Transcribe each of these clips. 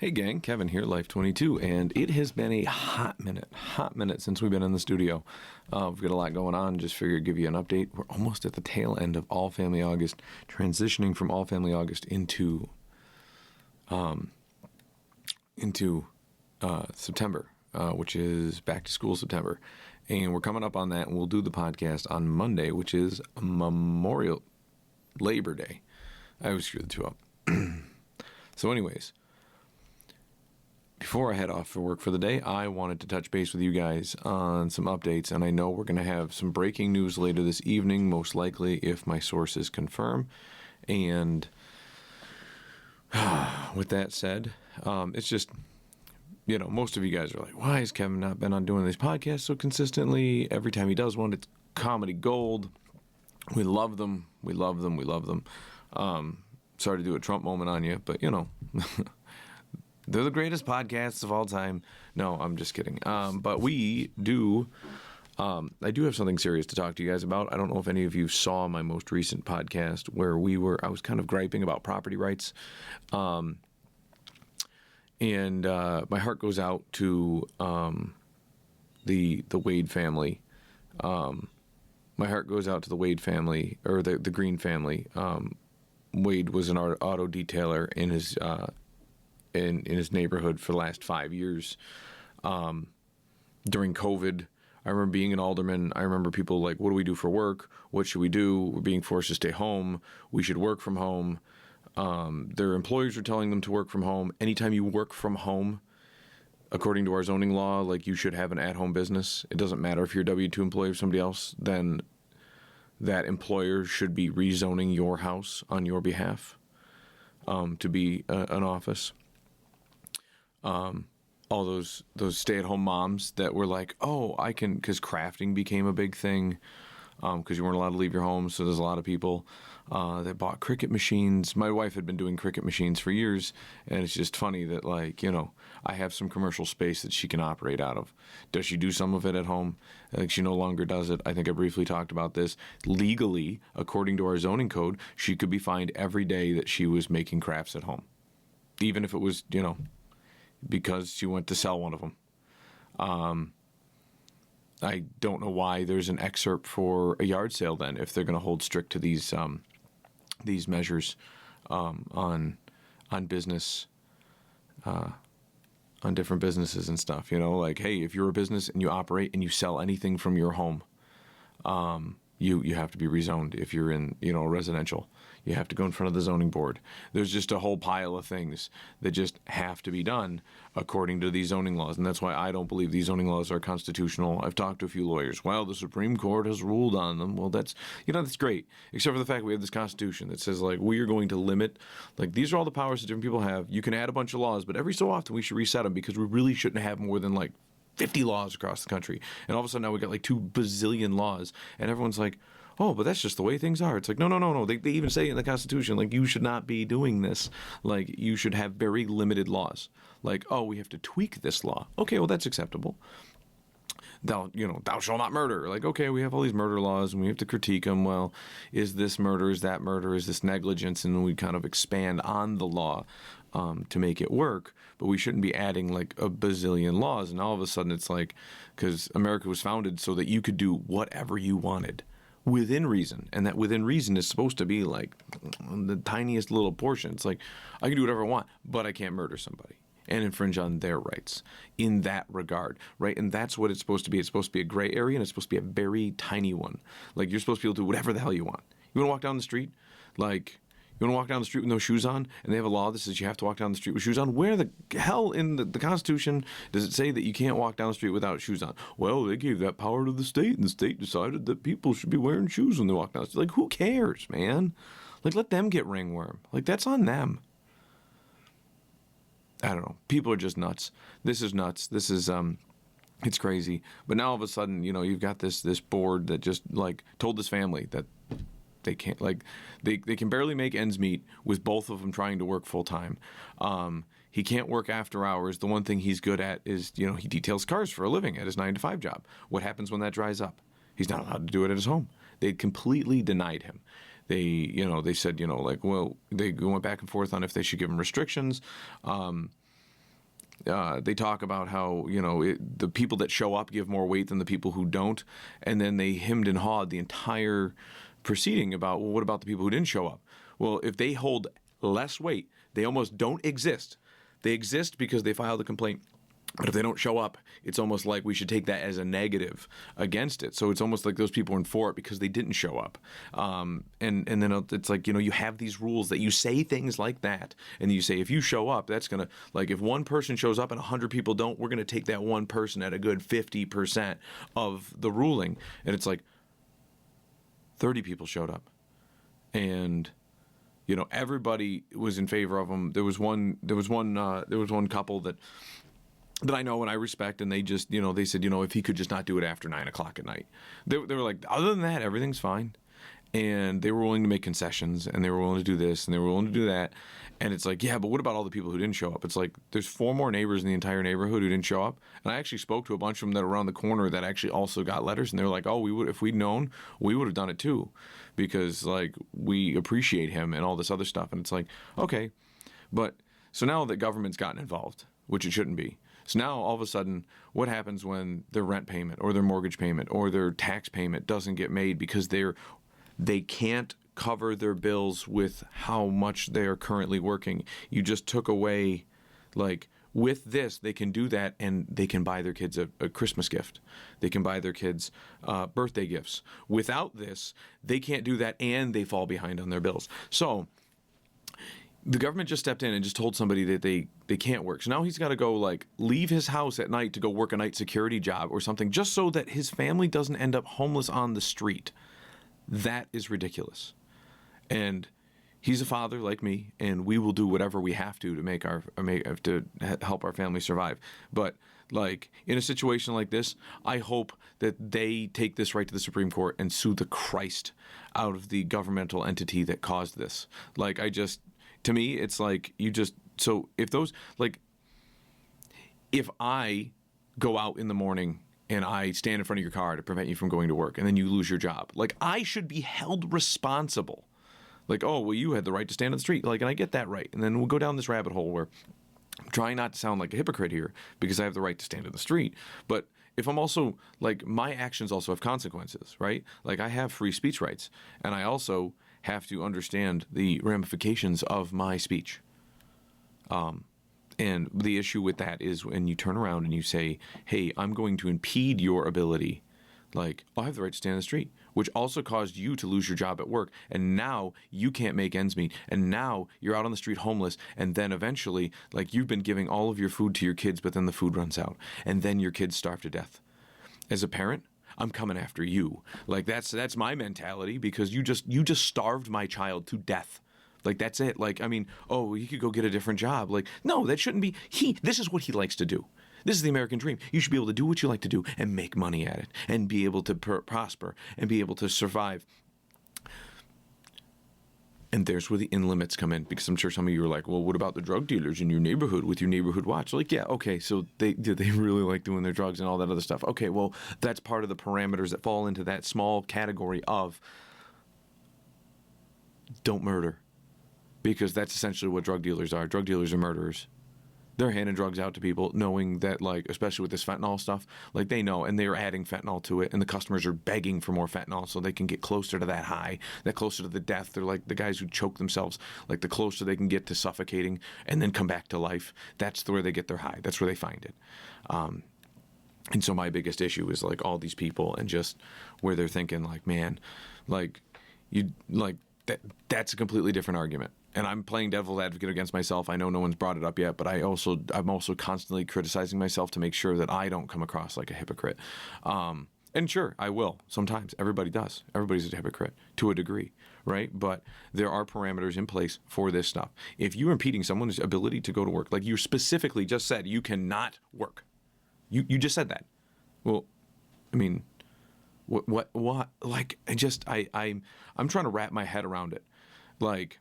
Hey gang, Kevin here, Life22, and it has been a hot minute since we've been in the studio. We've got a lot going on, just figured I'd give you an update. We're almost at the tail end of All Family August, transitioning from All Family August into September, which is back to school September. And we're coming up on that, and we'll do the podcast on Monday, which is Labor Day. I always screw the two up. So anyways, before I head off for work for the day, I wanted to touch base with you guys on some updates, and I know we're going to have some breaking news later this evening, most likely if my sources confirm. And with that said, it's just, most of you guys are like, why has Kevin not been on doing these podcasts so consistently? Every time he does one, it's comedy gold. We love them. We love them. We love them. Sorry to do a Trump moment on you, but, they're the greatest podcasts of all time. No, I'm just kidding. But we do, I do have something serious to talk to you guys about. I don't know if any of you saw my most recent podcast where I was kind of griping about property rights. And my heart goes out to the Wade family. My heart goes out to the Wade family, or the Green family. Wade was an auto detailer in his in his neighborhood for the last 5 years. During COVID, I remember being an alderman. I remember people like, what do we do for work? What should we do? We're being forced to stay home. We should work from home. Their employers are telling them to work from home. Anytime you work from home, according to our zoning law, like you should have an at-home business. It doesn't matter if you're a W-2 employee of somebody else, then that employer should be rezoning your house on your behalf to be an office. All those stay-at-home moms that were like, because crafting became a big thing, because you weren't allowed to leave your home, so there's a lot of people that bought Cricut machines. My wife had been doing Cricut machines for years, and it's just funny that, I have some commercial space that she can operate out of. Does she do some of it at home? I think she no longer does it. I think I briefly talked about this. Legally, according to our zoning code, she could be fined every day that she was making crafts at home, even if it was, because she went to sell one of them. I don't know why there's an excerpt for a yard sale then, if they're going to hold strict to these measures on business, on different businesses and stuff. Hey, if you're a business and you operate and you sell anything from your home, you have to be rezoned. If you're in, residential, you have to go in front of the zoning board. There's just a whole pile of things that just have to be done according to these zoning laws. And that's why I don't believe these zoning laws are constitutional. I've talked to a few lawyers. Well, the Supreme Court has ruled on them. Well, that's great. Except for the fact we have this Constitution that says, we are going to limit, these are all the powers that different people have. You can add a bunch of laws, but every so often we should reset them, because we really shouldn't have more than 50 laws across the country. And all of a sudden now we got 2 bazillion laws, and everyone's like, oh, but that's just the way things are. It's like, no. They even say in the Constitution, you should not be doing this. You should have very limited laws. We have to tweak this law. Okay, well, that's acceptable. Thou shalt not murder. Okay, we have all these murder laws, and we have to critique them. Well, is this murder? Is that murder? Is this negligence? And we kind of expand on the law to make it work. But we shouldn't be adding a bazillion laws. And all of a sudden it's because America was founded so that you could do whatever you wanted within reason. And that within reason is supposed to be the tiniest little portion. It's I can do whatever I want, but I can't murder somebody and infringe on their rights in that regard, right? And that's what it's supposed to be. It's supposed to be a gray area, and it's supposed to be a very tiny one. You're supposed to be able to do whatever the hell you want. You want to walk down the street? You want to walk down the street with no shoes on, and they have a law that says you have to walk down the street with shoes on? Where the hell in the Constitution does it say that you can't walk down the street without shoes on? Well, they gave that power to the state, and the state decided that people should be wearing shoes when they walk down the street. Who cares, man? Let them get ringworm. That's on them. I don't know. People are just nuts. This is nuts. This is, it's crazy. But now all of a sudden, you've got this board that just, told this family that they can't, they can barely make ends meet with both of them trying to work full time. He can't work after hours. The one thing he's good at is, he details cars for a living at his 9-to-5 job. What happens when that dries up? He's not allowed to do it at his home. They completely denied him. They said, they went back and forth on if they should give him restrictions. They talk about how, the people that show up give more weight than the people who don't. And then they hemmed and hawed the entire proceeding about, well, what about the people who didn't show up? Well, if they hold less weight, they almost don't exist. They exist because they filed a complaint. But if they don't show up, it's almost like we should take that as a negative against it. So it's almost like those people are in for it because they didn't show up. And then it's like, you have these rules that you say things like that. And you say, if you show up, that's going to, like, if one person shows up and 100 people don't, we're going to take that one person at a good 50% of the ruling. And it's like 30 people showed up. And everybody was in favor of them. There was one couple that I know and I respect, and they just, they said, if he could just not do it after 9 o'clock at night. They were like, other than that, everything's fine. And they were willing to make concessions, and they were willing to do this, and they were willing to do that. And it's like, yeah, but what about all the people who didn't show up? It's like, there's 4 more neighbors in the entire neighborhood who didn't show up. And I actually spoke to a bunch of them that are around the corner that actually also got letters, and they were like, oh, if we'd known, we would have done it too. Because, like, we appreciate him and all this other stuff. And it's like, okay. But, so now the government's gotten involved, which it shouldn't be. So now, all of a sudden, what happens when their rent payment or their mortgage payment or their tax payment doesn't get made because they can't cover their bills with how much they are currently working? You just took away, like, with this, they can do that, and they can buy their kids a Christmas gift. They can buy their kids birthday gifts. Without this, they can't do that, and they fall behind on their bills. So the government just stepped in and just told somebody that they can't work. So now he's got to go, like, leave his house at night to go work a night security job or something just so that his family doesn't end up homeless on the street. That is ridiculous. And he's a father like me, and we will do whatever we have to to help our family survive. But, like, in a situation like this, I hope that they take this right to the Supreme Court and sue the Christ out of the governmental entity that caused this. Like, to me, it's like so if those, like, if I go out in the morning and I stand in front of your car to prevent you from going to work and then you lose your job, like, I should be held responsible. Like, oh, well, you had the right to stand on the street. Like, and I get that right. And then we'll go down this rabbit hole where I'm trying not to sound like a hypocrite here because I have the right to stand in the street. But if I'm also, like, my actions also have consequences, right? Like, I have free speech rights, and I also have to understand the ramifications of my speech. And the issue with that is when you turn around and you say, hey, I'm going to impede your ability. Like, I have the right to stand in the street, which also caused you to lose your job at work. And now you can't make ends meet. And now you're out on the street homeless. And then eventually, like, you've been giving all of your food to your kids, but then the food runs out. And then your kids starve to death. As a parent, I'm coming after you. Like, that's my mentality, because you just starved my child to death. Like, that's it. Like, I mean, oh, he could go get a different job. Like, no, that shouldn't be. This is what he likes to do. This is the American dream. You should be able to do what you like to do and make money at it and be able to prosper and be able to survive. And there's where the in limits come in, because I'm sure some of you are like, well, what about the drug dealers in your neighborhood with your neighborhood watch? Like, yeah, okay, so they really like doing their drugs and all that other stuff. Okay, well, that's part of the parameters that fall into that small category of don't murder, because that's essentially what drug dealers are. Drug dealers are murderers. They're handing drugs out to people knowing that, like, especially with this fentanyl stuff, like, they know, and they're adding fentanyl to it, and the customers are begging for more fentanyl so they can get closer to that high, that closer to the death. They're like the guys who choke themselves, like, the closer they can get to suffocating and then come back to life. That's where they get their high. That's where they find it. And so my biggest issue is, like, all these people and just where they're thinking, like, man, like, you, like, that's a completely different argument. And I'm playing devil's advocate against myself. I know no one's brought it up yet, but I'm also constantly criticizing myself to make sure that I don't come across like a hypocrite. And sure, I will. Sometimes. Everybody does. Everybody's a hypocrite to a degree, right? But there are parameters in place for this stuff. If you're impeding someone's ability to go to work, like you specifically just said, you cannot work. You just said that. Well, I mean, what? Like, I'm trying to wrap my head around it. Like,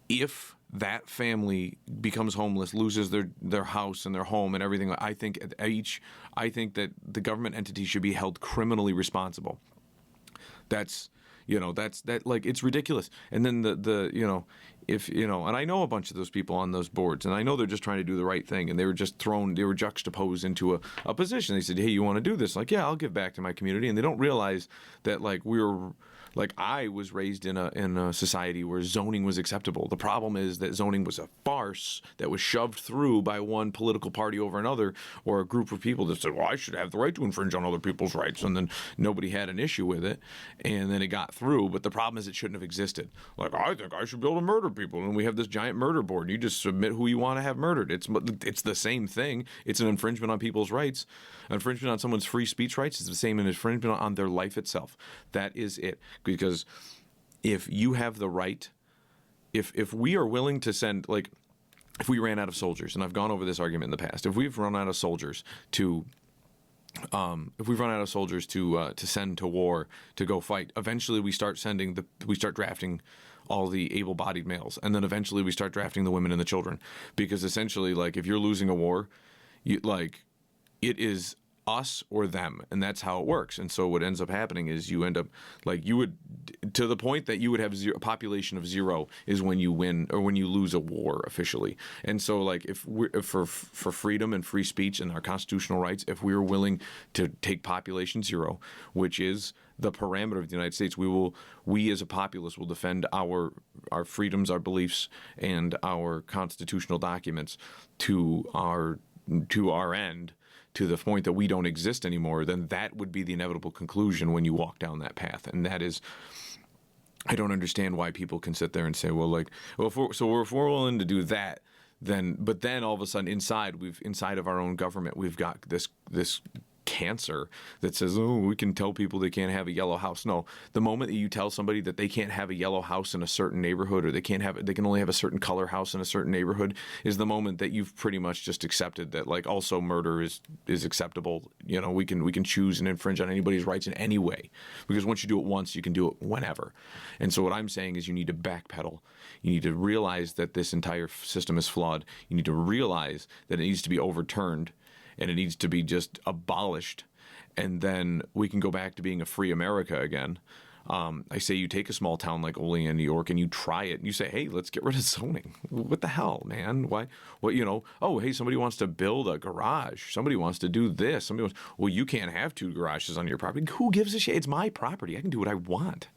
if that family becomes homeless, loses their house and their home and everything, I think that the government entity should be held criminally responsible. That's like, it's ridiculous. And then if and I know a bunch of those people on those boards, and I know they're just trying to do the right thing, and they were juxtaposed into a position. They said, hey, you want to do this? Like, yeah, I'll give back to my community. And they don't realize that, like, I was raised in a society where zoning was acceptable. The problem is that zoning was a farce that was shoved through by one political party over another, or a group of people that said, well, I should have the right to infringe on other people's rights, and then nobody had an issue with it, and then it got through. But the problem is it shouldn't have existed. Like, I think I should be able to murder people, and we have this giant murder board, and you just submit who you want to have murdered. It's the same thing. It's an infringement on people's rights. An infringement on someone's free speech rights is the same as an infringement on their life itself. That is it. Because if you have the right, if we are willing to send, like, if we ran out of soldiers, and I've gone over this argument in the past, if we've run out of soldiers to send to war to go fight, eventually we start drafting all the able-bodied males, and then eventually we start drafting the women and the children, because essentially, like, if you're losing a war, it is us or them, and that's how it works. And so what ends up happening is you end up, like, to the point that you would have a population of 0 is when you win or when you lose a war officially. And so, like, if for freedom and free speech and our constitutional rights, if we're willing to take population 0, which is the parameter of the United States, we as a populace will defend our freedoms, our beliefs, and our constitutional documents to our end, to the point that we don't exist anymore. Then that would be the inevitable conclusion when you walk down that path. And that is, I don't understand why people can sit there and say, if we're willing to do that, but then all of a sudden inside of our own government, we've got this cancer that says, oh, we can tell people they can't have a yellow house. No, the moment that you tell somebody that they can't have a yellow house in a certain neighborhood, or they can only have a certain color house in a certain neighborhood, is the moment that you've pretty much just accepted that, like, also murder is acceptable. We can choose and infringe on anybody's rights in any way, because once you do it once, you can do it whenever. And so what I'm saying is, you need to backpedal. You need to realize that this entire system is flawed. You need to realize that it needs to be overturned, and it needs to be just abolished, and then we can go back to being a free America again. I say you take a small town like Olean, New York, and you try it, and you say, hey, let's get rid of zoning. What the hell, man? Why? Oh, hey, somebody wants to build a garage. Somebody wants to do this. Well, you can't have 2 garages on your property. Who gives a shit? It's my property. I can do what I want.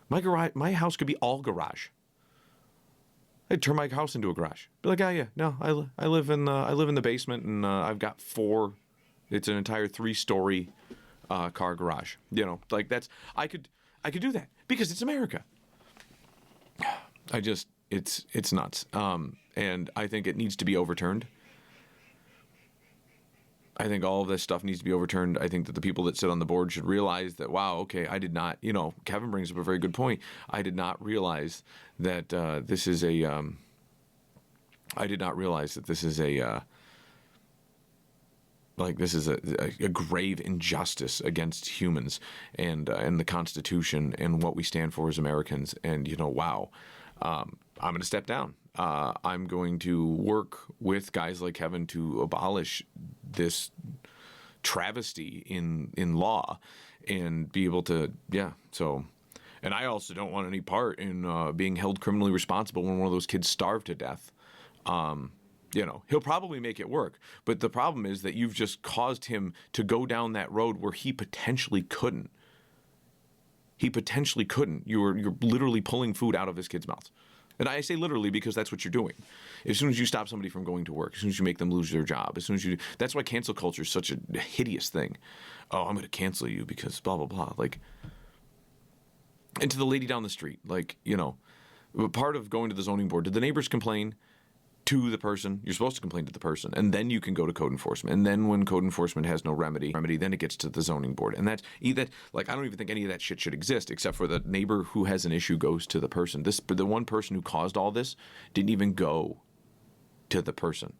My house could be all garage. I'd turn my house into a garage. Be like, oh yeah, no, I live in the basement, and I've got 4. It's an entire 3-story car garage. Like, that's, I could do that because it's America. It's nuts. And I think it needs to be overturned. I think all of this stuff needs to be overturned. I think that the people that sit on the board should realize that, wow, okay, I did not, Kevin brings up a very good point. I did not realize that this is a grave injustice against humans and the Constitution and what we stand for as Americans. And, wow, I'm going to step down. I'm going to work with guys like Kevin to abolish this travesty in law and be able to, and I also don't want any part in being held criminally responsible when one of those kids starved to death. He'll probably make it work, but the problem is that you've just caused him to go down that road where he potentially couldn't. You're literally pulling food out of his kid's mouth. And I say literally because that's what you're doing. As soon as you stop somebody from going to work, as soon as you make them lose their job, that's why cancel culture is such a hideous thing. Oh, I'm going to cancel you because blah, blah, blah. Like, and to the lady down the street, like, part of going to the zoning board, did the neighbors complain to the person? You're supposed to complain to the person, and then you can go to code enforcement. And then when code enforcement has no remedy, then it gets to the zoning board. And like, I don't even think any of that shit should exist, except for the neighbor who has an issue goes to the person. The one person who caused all this didn't even go to the person.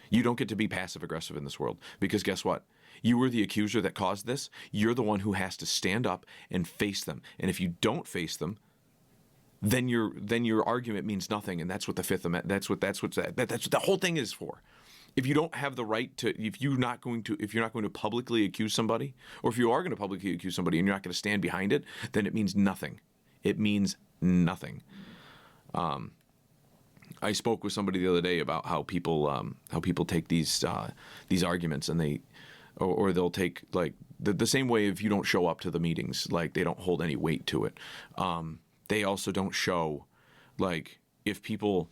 You don't get to be passive aggressive in this world, because guess what? You were the accuser that caused this. You're the one who has to stand up and face them. And if you don't face them, then your argument means nothing, and that's what the Fifth Amendment. That's what the whole thing is for. If you don't have the right to, if you're not going to publicly accuse somebody, or if you are going to publicly accuse somebody and you're not going to stand behind it, then it means nothing. It means nothing. I spoke with somebody the other day about how people take these arguments, and or they'll take, like, the same way if you don't show up to the meetings, like, they don't hold any weight to it. They also don't show, like, if people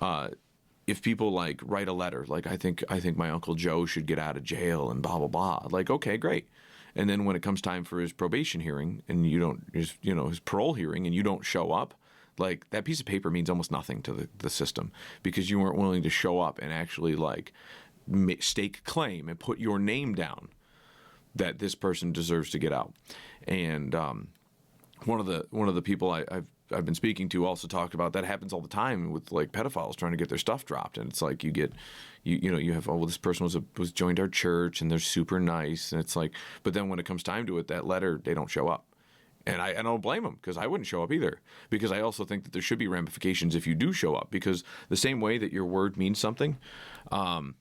like write a letter, like, I think my Uncle Joe should get out of jail and blah blah blah. Like, okay, great. And then when it comes time for his probation hearing and his parole hearing, and you don't show up, like, that piece of paper means almost nothing to the system, because you weren't willing to show up and actually, like, stake claim and put your name down that this person deserves to get out. And one of the people I've been speaking to also talked about that happens all the time with, like, pedophiles trying to get their stuff dropped. And it's like, you have, oh, well, this person was joined our church and they're super nice, and it's like, but then when it comes time to it, that letter, they don't show up. And I don't blame them, because I wouldn't show up either, because I also think that there should be ramifications if you do show up, because the same way that your word means something, it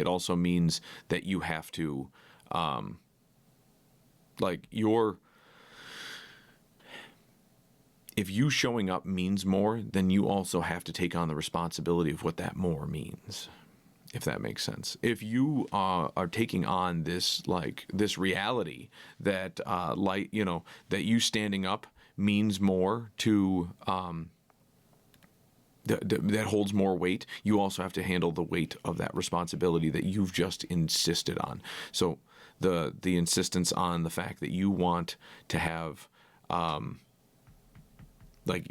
also means that you have to, if you showing up means more, then you also have to take on the responsibility of what that more means, if that makes sense. If you are taking on this reality that that you standing up means more to that holds more weight, you also have to handle the weight of that responsibility that you've just insisted on. So the insistence on the fact that you want to have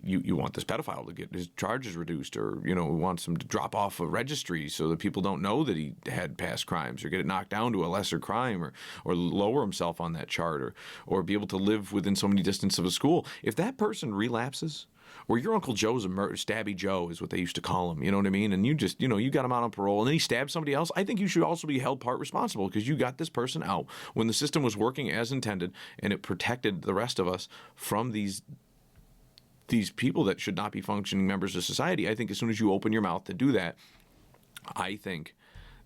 you want this pedophile to get his charges reduced, or wants him to drop off a registry so that people don't know that he had past crimes, or get it knocked down to a lesser crime, or lower himself on that chart, or be able to live within so many distance of a school. If that person relapses, or your Uncle Joe's a stabby Joe is what they used to call him, you know what I mean? And you just, you got him out on parole, and then he stabbed somebody else. I think you should also be held part responsible, because you got this person out when the system was working as intended, and it protected the rest of us from these people that should not be functioning members of society. I think as soon as you open your mouth to do that, I think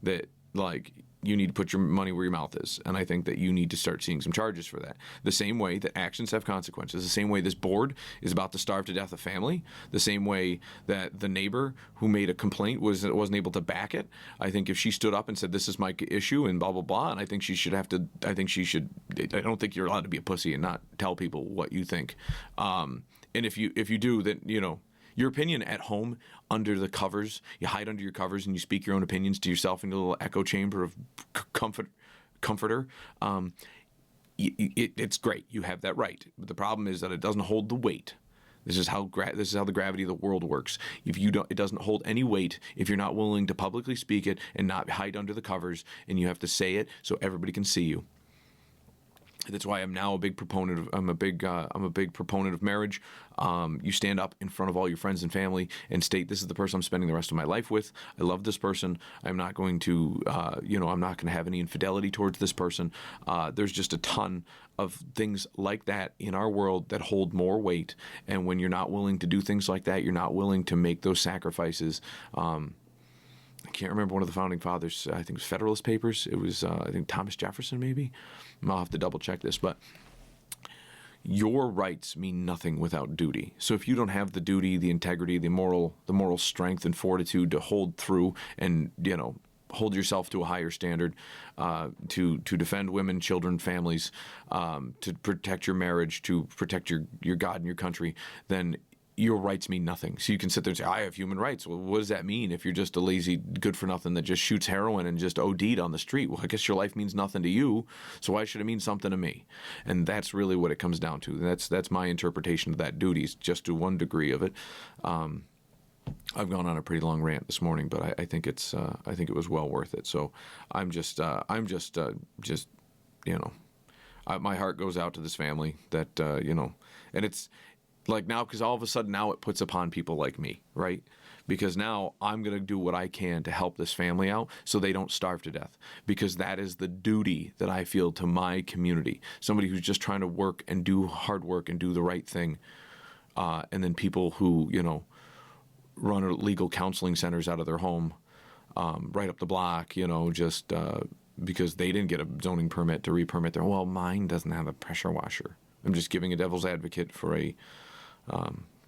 that, like, you need to put your money where your mouth is. And I think that you need to start seeing some charges for that. The same way that actions have consequences, the same way this board is about to starve to death a family, the same way that the neighbor who made a complaint wasn't able to back it. I think if she stood up and said, this is my issue and blah, blah, blah, and I don't think you're allowed to be a pussy and not tell people what you think. And if you do, then, your opinion at home, under the covers, you hide under your covers and you speak your own opinions to yourself in a little echo chamber of comforter. It's great. You have that right. But the problem is that it doesn't hold the weight. This is how the gravity of the world works. It doesn't hold any weight if you're not willing to publicly speak it and not hide under the covers, and you have to say it so everybody can see you. That's why I'm now a big proponent of marriage. You stand up in front of all your friends and family and state, this is the person I'm spending the rest of my life with. I love this person. I'm not going to, I'm not going to have any infidelity towards this person. There's just a ton of things like that in our world that hold more weight. And when you're not willing to do things like that, you're not willing to make those sacrifices. I can't remember one of the founding fathers. I think it was Federalist Papers. It was, I think, Thomas Jefferson, maybe. I'll have to double check this. But your rights mean nothing without duty. So if you don't have the duty, the integrity, the moral strength and fortitude to hold through and, hold yourself to a higher standard, to defend women, children, families, to protect your marriage, to protect your God and your country, then your rights mean nothing. So you can sit there and say, I have human rights. Well, what does that mean if you're just a lazy good-for-nothing that just shoots heroin and just OD'd on the street? Well, I guess your life means nothing to you, so why should it mean something to me? And that's really what it comes down to. That's my interpretation of that duty, just to one degree of it. I've gone on a pretty long rant this morning, but I think it was well worth it. So my heart goes out to this family that, and it's, like, now, because all of a sudden now it puts upon people like me, right? Because now I'm going to do what I can to help this family out so they don't starve to death, because that is the duty that I feel to my community. Somebody who's just trying to work and do hard work and do the right thing. And then people who, run legal counseling centers out of their home, right up the block, just because they didn't get a zoning permit to re-permit their, well, mine doesn't have a pressure washer. I'm just giving a devil's advocate for a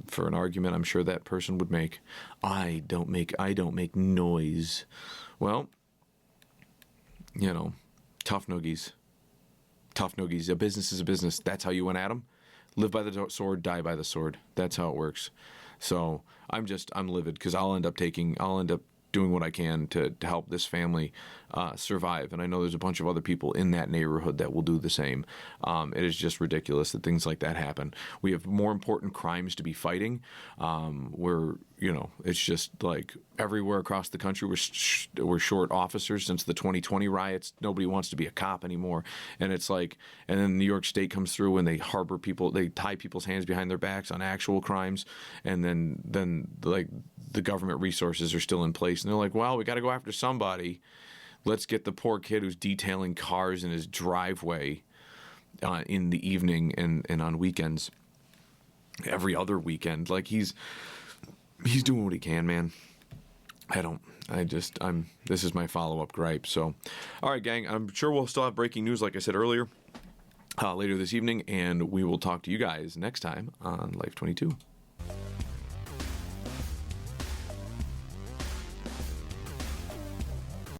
For an argument, I'm sure that person would make, I don't make noise. Well, tough noogies. Tough noogies. A business is a business. That's how you went at them. Live by the sword, die by the sword. That's how it works. So I'm livid because I'll end up doing what I can to help this family survive. And I know there's a bunch of other people in that neighborhood that will do the same. It is just ridiculous that things like that happen. We have more important crimes to be fighting. It's just like everywhere across the country, we're short officers since the 2020 riots. Nobody wants to be a cop anymore. And it's like, and then New York State comes through and they harbor people, they tie people's hands behind their backs on actual crimes. And then like the government resources are still in place. And they're like, well, we got to go after somebody. Let's get the poor kid who's detailing cars in his driveway in the evening and on weekends, every other weekend. Like he's doing what he can, man. This is my follow-up gripe. So, all right, gang, I'm sure we'll still have breaking news, like I said earlier, later this evening, and we will talk to you guys next time on Life22.